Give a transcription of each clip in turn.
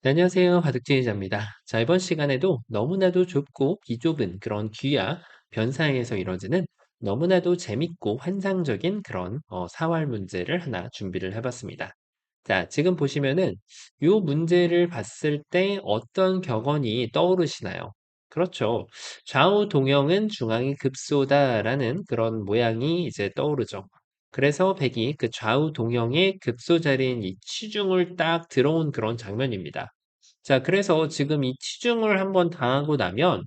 네, 안녕하세요. 바둑진이자입니다. 자, 이번 시간에도 너무나도 좁고 비좁은 그런 귀와 변 사이에서 이루어지는 너무나도 재밌고 환상적인 그런 사활 문제를 하나 준비를 해봤습니다. 자, 지금 보시면은 이 문제를 봤을 때 어떤 격언이 떠오르시나요? 그렇죠. 좌우 동형은 중앙이 급소다라는 그런 모양이 이제 떠오르죠. 그래서 백이 그 좌우 동형의 급소 자리인 이 치중을 딱 들어온 그런 장면입니다. 자, 그래서 지금 이 치중을 한번 당하고 나면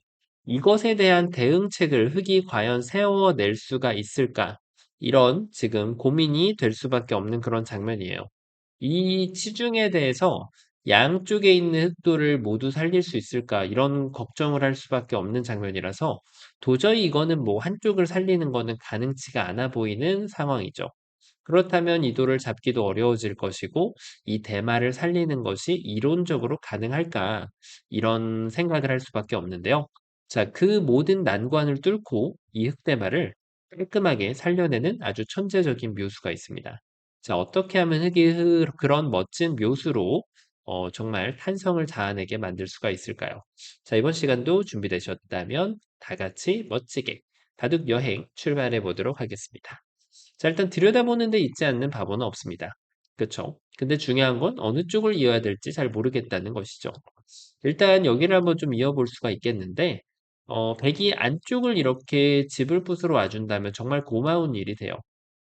이것에 대한 대응책을 흙이 과연 세워낼 수가 있을까? 이런 지금 고민이 될 수밖에 없는 그런 장면이에요. 이 치중에 대해서 양쪽에 있는 흑도를 모두 살릴 수 있을까? 이런 걱정을 할 수밖에 없는 장면이라서 도저히 이거는 뭐 한쪽을 살리는 거는 가능치가 않아 보이는 상황이죠. 그렇다면 이 돌을 잡기도 어려워질 것이고 이 대마를 살리는 것이 이론적으로 가능할까? 이런 생각을 할 수밖에 없는데요. 자, 그 모든 난관을 뚫고 이 흑대마를 깔끔하게 살려내는 아주 천재적인 묘수가 있습니다. 자, 어떻게 하면 그런 멋진 묘수로 정말 탄성을 자아내게 만들 수가 있을까요? 자, 이번 시간도 준비되셨다면 다 같이 멋지게 바둑 여행 출발해 보도록 하겠습니다. 자, 일단 들여다보는 데 있지 않는 바보는 없습니다. 그쵸? 근데 중요한 건 어느 쪽을 이어야 될지 잘 모르겠다는 것이죠. 일단 여기를 한번 좀 이어볼 수가 있겠는데, 백이 안쪽을 이렇게 집을 부수러 와준다면 정말 고마운 일이 돼요.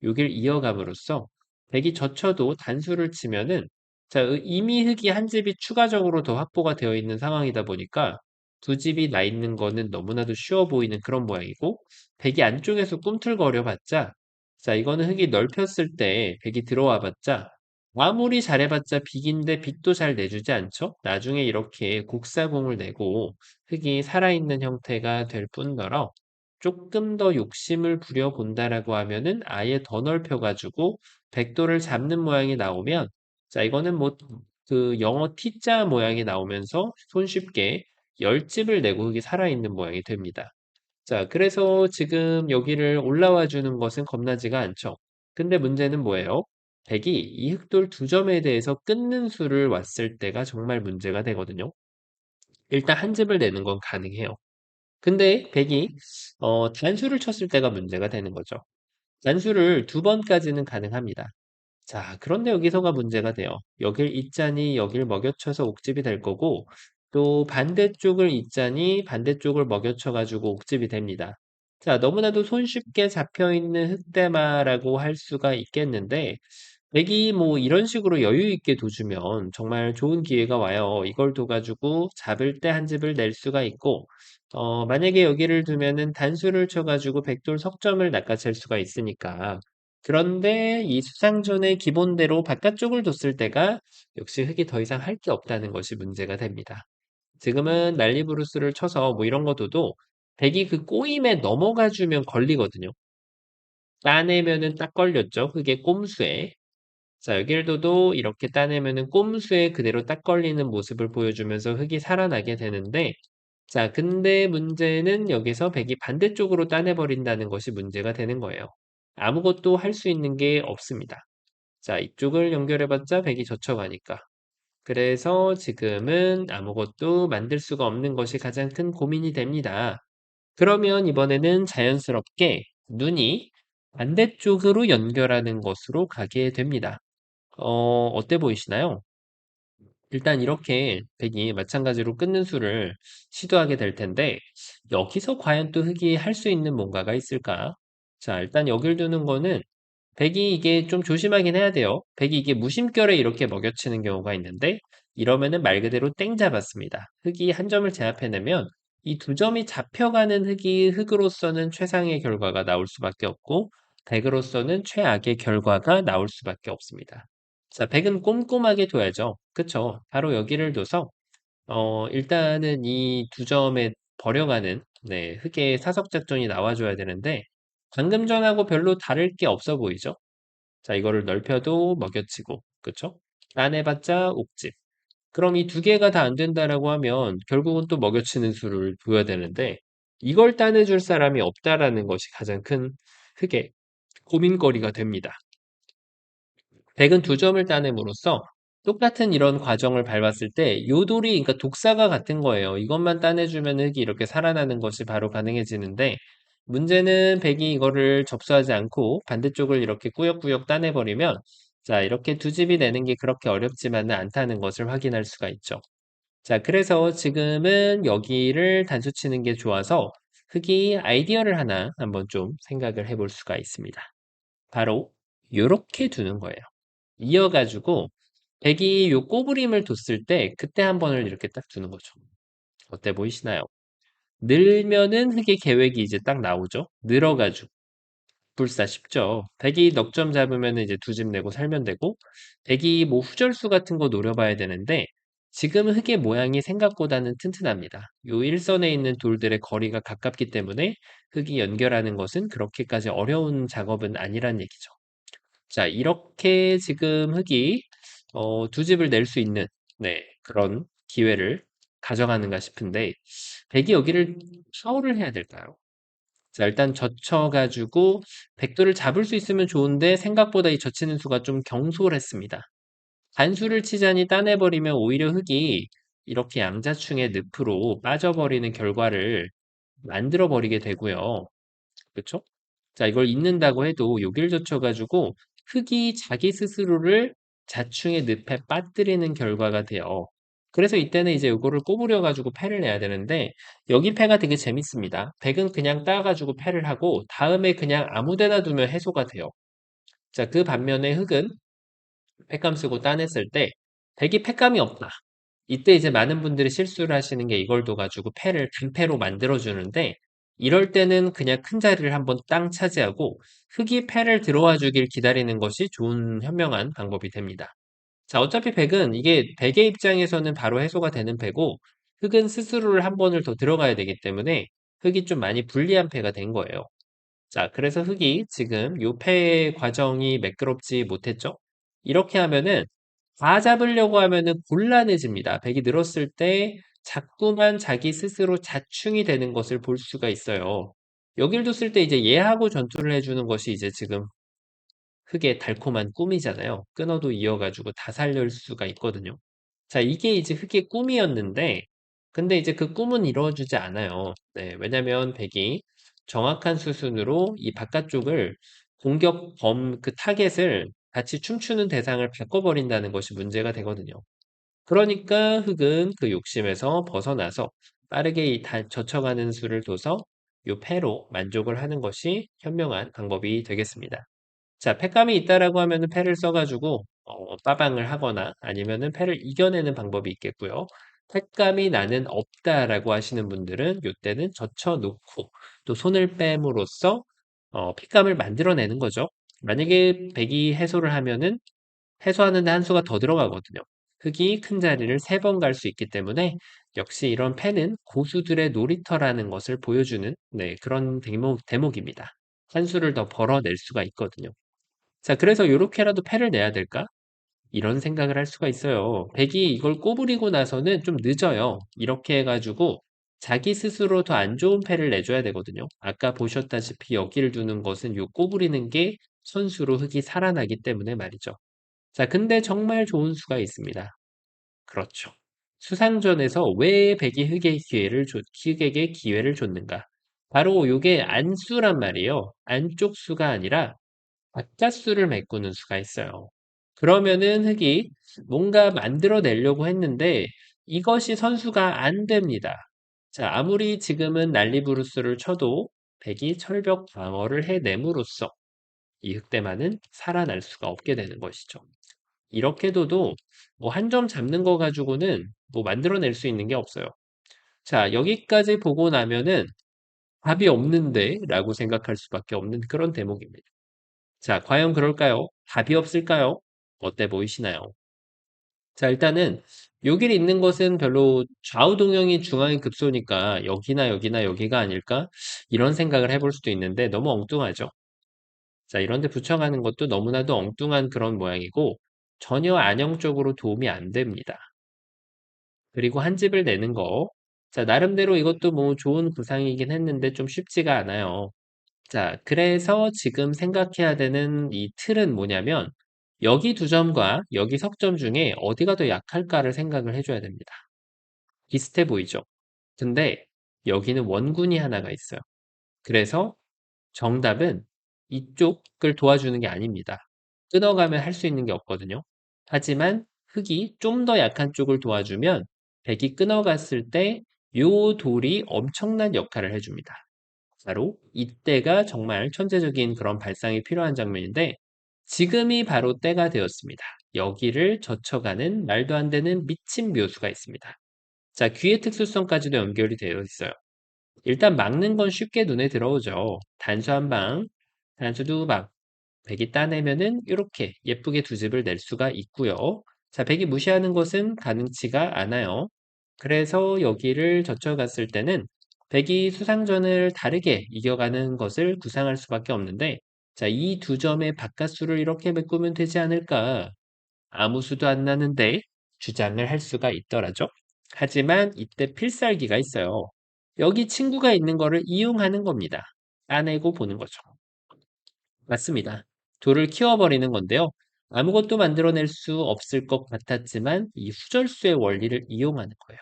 여길 이어감으로써 백이 젖혀도 단수를 치면은 자, 이미 흙이 한 집이 추가적으로 더 확보가 되어 있는 상황이다 보니까 두 집이 나 있는 거는 너무나도 쉬워 보이는 그런 모양이고 백이 안쪽에서 꿈틀거려 봤자 자, 이거는 흙이 넓혔을 때 백이 들어와 봤자 아무리 잘해봤자 빅인데 빅도 잘 내주지 않죠? 나중에 이렇게 곡사공을 내고 흙이 살아있는 형태가 될 뿐더러 조금 더 욕심을 부려본다라고 하면은 아예 더 넓혀가지고 백도를 잡는 모양이 나오면 자, 이거는 뭐 그 영어 T자 모양이 나오면서 손쉽게 10집을 내고 흙이 살아있는 모양이 됩니다. 자, 그래서 지금 여기를 올라와 주는 것은 겁나지가 않죠. 근데 문제는 뭐예요? 백이 이 흑돌 두 점에 대해서 끊는 수를 왔을 때가 정말 문제가 되거든요. 일단 한 집을 내는 건 가능해요. 근데 백이 단수를 쳤을 때가 문제가 되는 거죠. 단수를 두 번까지는 가능합니다. 자, 그런데 여기서가 문제가 돼요. 여길 잇자니 여길 먹여쳐서 옥집이 될 거고, 또 반대쪽을 잇자니 반대쪽을 먹여쳐가지고 옥집이 됩니다. 자, 너무나도 손쉽게 잡혀있는 흑대마라고 할 수가 있겠는데, 백이 뭐 이런 식으로 여유 있게 둬주면 정말 좋은 기회가 와요. 이걸 둬가지고 잡을 때 한 집을 낼 수가 있고, 만약에 여기를 두면은 단수를 쳐가지고 백돌 석점을 낚아챌 수가 있으니까, 그런데 이 수상전의 기본대로 바깥쪽을 뒀을 때가 역시 흙이 더 이상 할 게 없다는 것이 문제가 됩니다. 지금은 난리부르스를 쳐서 뭐 이런 거 둬도 백이 그 꼬임에 넘어가 주면 걸리거든요. 따내면은 딱 걸렸죠. 흙의 꼼수에. 자, 여기를 둬도 이렇게 따내면은 꼼수에 그대로 딱 걸리는 모습을 보여주면서 흙이 살아나게 되는데 자, 근데 문제는 여기서 백이 반대쪽으로 따내버린다는 것이 문제가 되는 거예요. 아무것도 할 수 있는 게 없습니다. 자, 이쪽을 연결해봤자 백이 젖혀가니까. 그래서 지금은 아무것도 만들 수가 없는 것이 가장 큰 고민이 됩니다. 그러면 이번에는 자연스럽게 눈이 반대쪽으로 연결하는 것으로 가게 됩니다. 어때 보이시나요? 일단 이렇게 백이 마찬가지로 끊는 수를 시도하게 될 텐데 여기서 과연 또 흙이 할 수 있는 뭔가가 있을까? 자, 일단 여길 두는 거는 백이 이게 좀 조심하긴 해야 돼요. 백이 이게 무심결에 이렇게 먹여치는 경우가 있는데 이러면은 말 그대로 땡 잡았습니다. 흙이 한 점을 제압해내면 이 두 점이 잡혀가는 흙이 흙으로서는 최상의 결과가 나올 수밖에 없고 백으로서는 최악의 결과가 나올 수밖에 없습니다. 자, 백은 꼼꼼하게 둬야죠. 그쵸? 바로 여기를 둬서 일단은 이 두 점에 버려가는 네, 흙의 사석 작전이 나와줘야 되는데 방금 전하고 별로 다를 게 없어 보이죠? 자, 이거를 넓혀도 먹여치고, 그쵸? 따내봤자 옥집. 그럼 이 두 개가 다 안 된다라고 하면 결국은 또 먹여치는 수를 둬야 되는데 이걸 따내줄 사람이 없다라는 것이 가장 큰 흙의 고민거리가 됩니다. 백은 두 점을 따냄으로써 똑같은 이런 과정을 밟았을 때 요돌이 그러니까 독사가 같은 거예요. 이것만 따내주면 흙이 이렇게 살아나는 것이 바로 가능해지는데 문제는 백이 이거를 접수하지 않고 반대쪽을 이렇게 꾸역꾸역 따내버리면 자, 이렇게 두 집이 내는 게 그렇게 어렵지만은 않다는 것을 확인할 수가 있죠. 자, 그래서 지금은 여기를 단수 치는 게 좋아서 흙이 아이디어를 하나 한번 좀 생각을 해볼 수가 있습니다. 바로 요렇게 두는 거예요. 이어가지고 백이 요 꼬부림을 뒀을 때 그때 한 번을 이렇게 딱 두는 거죠. 어때 보이시나요? 늘면은 흙의 계획이 이제 딱 나오죠. 늘어가지고 불사 쉽죠. 백이 넉 점 잡으면 이제 두 집 내고 살면 되고 백이 뭐 후절수 같은 거 노려봐야 되는데 지금 흙의 모양이 생각보다는 튼튼합니다. 요 일선에 있는 돌들의 거리가 가깝기 때문에 흙이 연결하는 것은 그렇게까지 어려운 작업은 아니란 얘기죠. 자, 이렇게 지금 흙이 두 집을 낼 수 있는 네, 그런 기회를 가져가는가 싶은데 백이 여기를 파울을 해야 될까요? 자, 일단 젖혀가지고 백도를 잡을 수 있으면 좋은데 생각보다 이 젖히는 수가 좀 경솔했습니다. 단수를 치자니 따내버리면 오히려 흙이 이렇게 양자충의 늪으로 빠져버리는 결과를 만들어버리게 되고요. 그렇죠? 자, 이걸 잇는다고 해도 여길 젖혀가지고 흙이 자기 스스로를 자충의 늪에 빠뜨리는 결과가 돼요. 그래서 이때는 이제 이거를 꼬부려가지고 패를 내야 되는데 여기 패가 되게 재밌습니다. 백은 그냥 따가지고 패를 하고 다음에 그냥 아무 데나 두면 해소가 돼요. 자, 그 반면에 흙은 팩감 쓰고 따냈을 때 백이 팩감이 없다. 이때 이제 많은 분들이 실수를 하시는 게 이걸 둬가지고 패를 단패로 만들어주는데 이럴 때는 그냥 큰 자리를 한번 땅 차지하고 흙이 패를 들어와 주길 기다리는 것이 좋은 현명한 방법이 됩니다. 자, 어차피 백은 이게 백의 입장에서는 바로 해소가 되는 패고 흙은 스스로를 한 번을 더 들어가야 되기 때문에 흙이 좀 많이 불리한 패가 된 거예요. 자, 그래서 흙이 지금 요 패의 과정이 매끄럽지 못했죠? 이렇게 하면은 다 잡으려고 하면은 곤란해집니다. 백이 늘었을 때 자꾸만 자기 스스로 자충이 되는 것을 볼 수가 있어요. 여길 뒀을 때 이제 얘하고 전투를 해주는 것이 이제 지금 흙의 달콤한 꿈이잖아요. 끊어도 이어가지고 다 살릴 수가 있거든요. 자, 이게 이제 흙의 꿈이었는데, 근데 이제 그 꿈은 이루어지지 않아요. 네, 왜냐면 백이 정확한 수순으로 이 바깥쪽을 공격 그 타겟을 같이 춤추는 대상을 바꿔버린다는 것이 문제가 되거든요. 그러니까 흙은 그 욕심에서 벗어나서 빠르게 젖혀가는 수를 둬서 요 패로 만족을 하는 것이 현명한 방법이 되겠습니다. 자, 패감이 있다라고 하면은 패를 써가지고 빠방을 하거나 아니면은 패를 이겨내는 방법이 있겠고요. 패감이 나는 없다라고 하시는 분들은 요때는 젖혀놓고 또 손을 뺨으로써 패감을 만들어내는 거죠. 만약에 백이 해소를 하면은 해소하는데 한 수가 더 들어가거든요. 흙이 큰 자리를 3번 갈 수 있기 때문에 역시 이런 패는 고수들의 놀이터라는 것을 보여주는 네, 그런 대목입니다. 한 수를 더 벌어낼 수가 있거든요. 자, 그래서 요렇게라도 패를 내야 될까? 이런 생각을 할 수가 있어요. 백이 이걸 꼬부리고 나서는 좀 늦어요. 이렇게 해가지고 자기 스스로 더 안 좋은 패를 내줘야 되거든요. 아까 보셨다시피 여기를 두는 것은 요 꼬부리는 게 선수로 흙이 살아나기 때문에 말이죠. 자, 근데 정말 좋은 수가 있습니다. 그렇죠. 수상전에서 왜 백이 흙에게 기회를 줬는가? 바로 요게 안수란 말이에요. 안쪽 수가 아니라 바깥수를 메꾸는 수가 있어요. 그러면은 흙이 뭔가 만들어내려고 했는데 이것이 선수가 안 됩니다. 자, 아무리 지금은 난리부르스를 쳐도 백이 철벽 방어를 해냄으로써 이 흑대만은 살아날 수가 없게 되는 것이죠. 이렇게 둬도 뭐 한 점 잡는 거 가지고는 뭐 만들어낼 수 있는 게 없어요. 자, 여기까지 보고 나면은 답이 없는데 라고 생각할 수밖에 없는 그런 대목입니다. 자, 과연 그럴까요? 답이 없을까요? 어때 보이시나요? 자, 일단은 여기 있는 것은 별로 좌우 동형이 중앙이 급소니까 여기나 여기나 여기가 아닐까? 이런 생각을 해볼 수도 있는데 너무 엉뚱하죠? 자, 이런 데 붙여가는 것도 너무나도 엉뚱한 그런 모양이고 전혀 안형적으로 도움이 안 됩니다. 그리고 한 집을 내는 거. 자, 나름대로 이것도 뭐 좋은 구상이긴 했는데 좀 쉽지가 않아요. 자, 그래서 지금 생각해야 되는 이 틀은 뭐냐면 여기 두 점과 여기 석점 중에 어디가 더 약할까를 생각을 해줘야 됩니다. 비슷해 보이죠? 근데 여기는 원군이 하나가 있어요. 그래서 정답은 이쪽을 도와주는 게 아닙니다. 끊어가면 할 수 있는 게 없거든요. 하지만 흙이 좀 더 약한 쪽을 도와주면 백이 끊어갔을 때 요 돌이 엄청난 역할을 해줍니다. 바로 이때가 정말 천재적인 그런 발상이 필요한 장면인데 지금이 바로 때가 되었습니다. 여기를 젖혀가는 말도 안 되는 미친 묘수가 있습니다. 자, 귀의 특수성까지도 연결이 되어 있어요. 일단 막는 건 쉽게 눈에 들어오죠. 단수 한 방, 단수 두 방. 백이 따내면은 이렇게 예쁘게 두 집을 낼 수가 있고요. 자, 백이 무시하는 것은 가능치가 않아요. 그래서 여기를 젖혀갔을 때는 백이 수상전을 다르게 이겨가는 것을 구상할 수밖에 없는데 자, 이 두 점의 바깥수를 이렇게 메꾸면 되지 않을까? 아무 수도 안 나는데 주장을 할 수가 있더라죠. 하지만 이때 필살기가 있어요. 여기 친구가 있는 거를 이용하는 겁니다. 따내고 보는 거죠. 맞습니다. 돌을 키워버리는 건데요. 아무것도 만들어낼 수 없을 것 같았지만 이 후절수의 원리를 이용하는 거예요.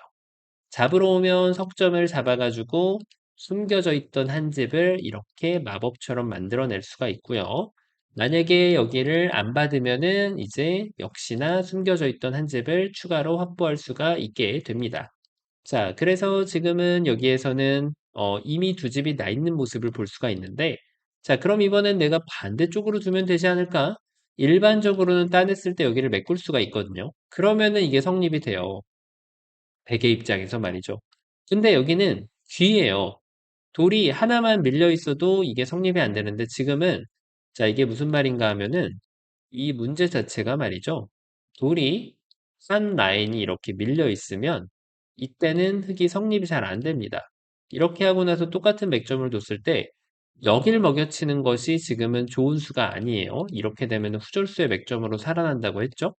잡으러 오면 석점을 잡아가지고 숨겨져 있던 한 집을 이렇게 마법처럼 만들어낼 수가 있고요. 만약에 여기를 안 받으면은 이제 역시나 숨겨져 있던 한 집을 추가로 확보할 수가 있게 됩니다. 자, 그래서 지금은 여기에서는 이미 두 집이 나 있는 모습을 볼 수가 있는데, 자, 그럼 이번엔 내가 반대쪽으로 두면 되지 않을까? 일반적으로는 따냈을 때 여기를 메꿀 수가 있거든요. 그러면은 이게 성립이 돼요. 백의 입장에서 말이죠. 근데 여기는 귀예요. 돌이 하나만 밀려 있어도 이게 성립이 안 되는데 지금은 자, 이게 무슨 말인가 하면은 이 문제 자체가 말이죠. 돌이 한 라인이 이렇게 밀려 있으면 이때는 흙이 성립이 잘 안 됩니다. 이렇게 하고 나서 똑같은 맥점을 뒀을 때 여길 먹여치는 것이 지금은 좋은 수가 아니에요. 이렇게 되면 후절수의 맥점으로 살아난다고 했죠.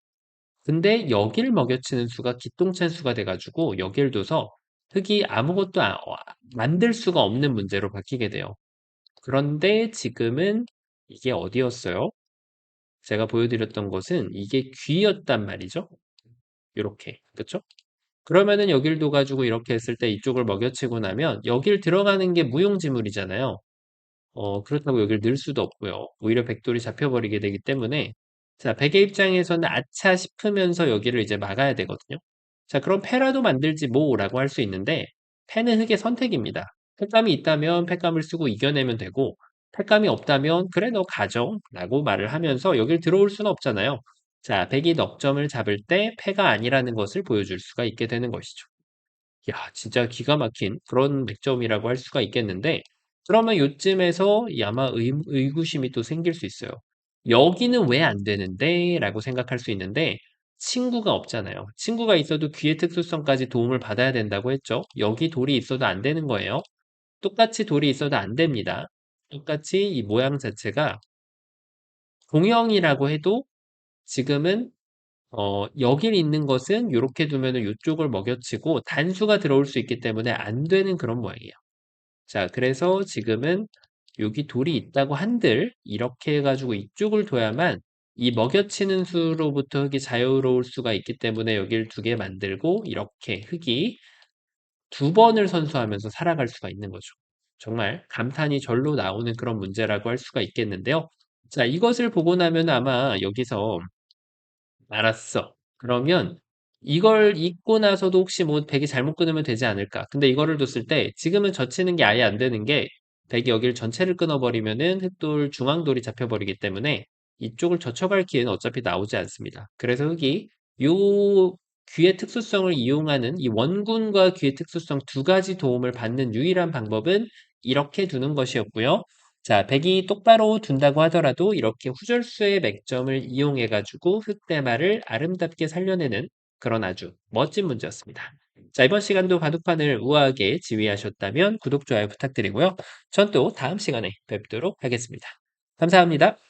근데 여길 먹여치는 수가 기똥찬 수가 돼가지고 여길 둬서 흙이 아무것도 만들 수가 없는 문제로 바뀌게 돼요. 그런데 지금은 이게 어디였어요? 제가 보여드렸던 것은 이게 귀였단 말이죠. 이렇게. 그렇죠? 그러면은 여길 둬가지고 이렇게 했을 때 이쪽을 먹여치고 나면 여길 들어가는 게 무용지물이잖아요. 그렇다고 여길 넣을 수도 없고요. 오히려 백돌이 잡혀버리게 되기 때문에 자, 백의 입장에서는 아차 싶으면서 여기를 이제 막아야 되거든요. 자, 그럼 패라도 만들지 뭐라고 할 수 있는데 패는 흙의 선택입니다. 패감이 있다면 패감을 쓰고 이겨내면 되고 패감이 없다면 그래 너 가져 라고 말을 하면서 여길 들어올 수는 없잖아요. 자, 백이 넉 점을 잡을 때 패가 아니라는 것을 보여줄 수가 있게 되는 것이죠. 야, 진짜 기가 막힌 그런 맥점이라고 할 수가 있겠는데, 그러면 요쯤에서 이 아마 의구심이 또 생길 수 있어요. 여기는 왜 안 되는데? 라고 생각할 수 있는데, 친구가 없잖아요. 친구가 있어도 귀의 특수성까지 도움을 받아야 된다고 했죠. 여기 돌이 있어도 안 되는 거예요. 똑같이 돌이 있어도 안 됩니다. 똑같이 이 모양 자체가 공형이라고 해도 지금은 여길 있는 것은 이렇게 두면은 이쪽을 먹여치고 단수가 들어올 수 있기 때문에 안 되는 그런 모양이에요. 자, 그래서 지금은 여기 돌이 있다고 한들 이렇게 해가지고 이쪽을 둬야만 이 먹여치는 수로부터 흙이 자유로울 수가 있기 때문에 여기를 두 개 만들고 이렇게 흙이 두 번을 선수하면서 살아갈 수가 있는 거죠. 정말 감탄이 절로 나오는 그런 문제라고 할 수가 있겠는데요. 자, 이것을 보고 나면 아마 여기서 알았어. 그러면 이걸 읽고 나서도 혹시 뭐 백이 잘못 끊으면 되지 않을까? 근데 이거를 뒀을 때 지금은 젖히는 게 아예 안 되는 게 백이 여기를 전체를 끊어버리면은 흑돌, 중앙돌이 잡혀버리기 때문에 이쪽을 젖혀갈 기회는 어차피 나오지 않습니다. 그래서 흑이 요 귀의 특수성을 이용하는 이 원군과 귀의 특수성 두 가지 도움을 받는 유일한 방법은 이렇게 두는 것이었고요. 자, 백이 똑바로 둔다고 하더라도 이렇게 후절수의 맥점을 이용해가지고 흑대마를 아름답게 살려내는 그런 아주 멋진 문제였습니다. 자, 이번 시간도 바둑판을 우아하게 지휘하셨다면 구독, 좋아요 부탁드리고요. 전 또 다음 시간에 뵙도록 하겠습니다. 감사합니다.